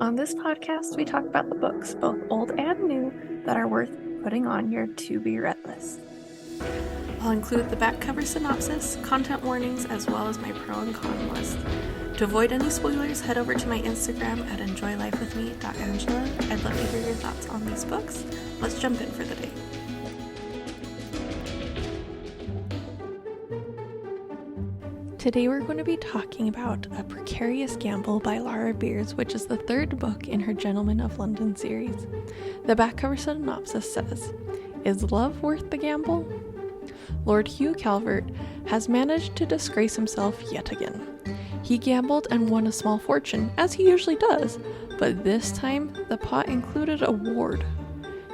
On this podcast, we talk about the books, both old and new, that are worth putting on your to-be-read list. I'll include the back cover synopsis, content warnings, as well as my pro and con list. To avoid any spoilers, head over to my Instagram at enjoylifewithme.angela. I'd love to hear your thoughts on these books. Let's jump in for the day. Today we're going to be talking about A Precarious Gamble by Laura Beers, which is the third book in her Gentlemen of London series. The back cover synopsis says, "Is love worth the gamble?" Lord Hugh Calvert has managed to disgrace himself yet again. He gambled and won a small fortune, as he usually does, but this time the pot included a ward.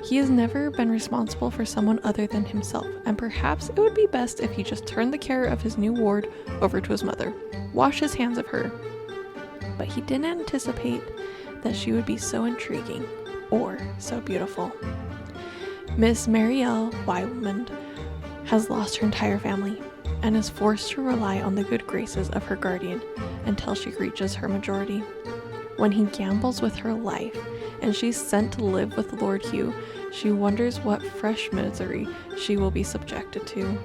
He has never been responsible for someone other than himself, and perhaps it would be best if he just turned the care of his new ward over to his mother, wash his hands of her. But he didn't anticipate that she would be so intriguing, or so beautiful. Miss Marielle Wildmond has lost her entire family, and is forced to rely on the good graces of her guardian until she reaches her majority. When he gambles with her life, and she's sent to live with Lord Hugh, she wonders what fresh misery she will be subjected to.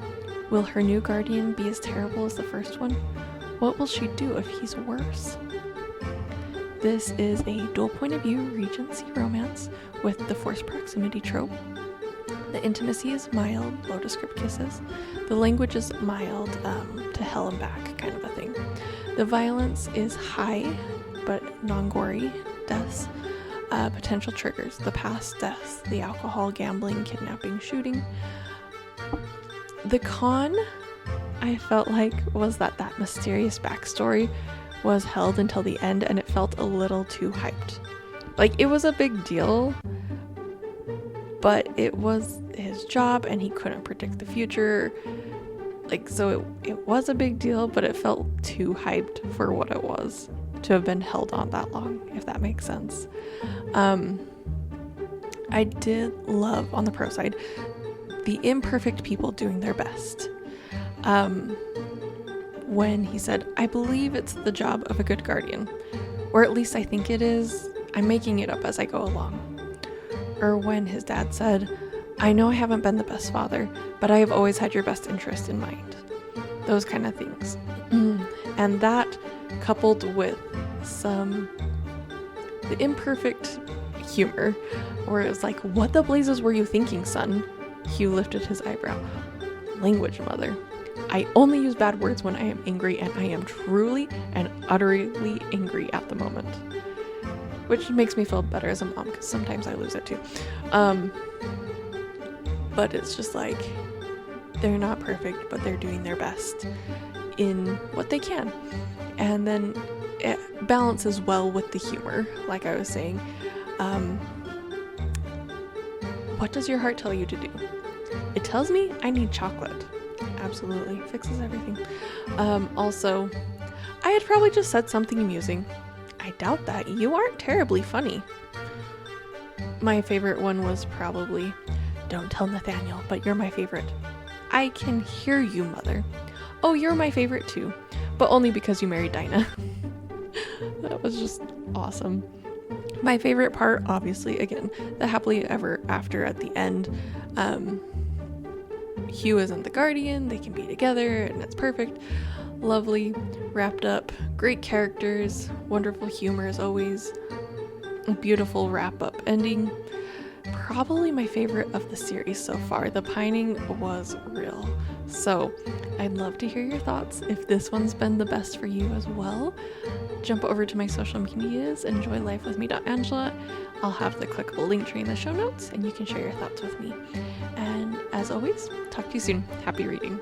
Will her new guardian be as terrible as the first one? What will she do if he's worse? This is a dual point of view Regency romance with the forced proximity trope. The intimacy is mild, low descript kisses. The language is mild, to hell and back kind of a thing. The violence is high, but non-gory. Deaths. Potential triggers: the past deaths, the alcohol, gambling, kidnapping, shooting. The con, I felt like, was that mysterious backstory was held until the end, and it felt a little too hyped. Like, it was a big deal, but it was his job and he couldn't predict the future. Like, so it was a big deal, but it felt too hyped for what it was to have been held on that long, if that makes sense. I did love, on the pro side, the imperfect people doing their best. When he said, "I believe it's the job of a good guardian," or at least I think it is, I'm making it up as I go along. Or when his dad said, "I know I haven't been the best father, but I have always had your best interest in mind." Those kind of things. And that, coupled with the imperfect humor, where it was like, "What the blazes were you thinking, son?" Hugh lifted his eyebrow. "Language, mother. I only use bad words when I am angry, and I am truly and utterly angry at the moment." Which makes me feel better as a mom, because sometimes I lose it too. But it's just like, they're not perfect, but they're doing their best in what they can. And then it balances well with the humor, like I was saying. What does your heart tell you to do? It tells me I need chocolate. Absolutely. Fixes everything. Also, I had probably just said something amusing. I doubt that. You aren't terribly funny. My favorite one was probably, "Don't tell Nathaniel, but you're my favorite." "I can hear you, mother." "Oh, you're my favorite too, but only because you married Dinah." That was just awesome. My favorite part, obviously, again, the happily ever after at the end. Hugh isn't the guardian, they can be together, and it's perfect. Lovely, wrapped up, great characters, wonderful humor as always, a beautiful wrap-up ending. Probably my favorite of the series so far. The pining was real. So I'd love to hear your thoughts. If this one's been the best for you as well, jump over to my social medias, enjoylifewithme.angela. I'll have the clickable link tree in the show notes, and you can share your thoughts with me. And as always, talk to you soon. Happy reading.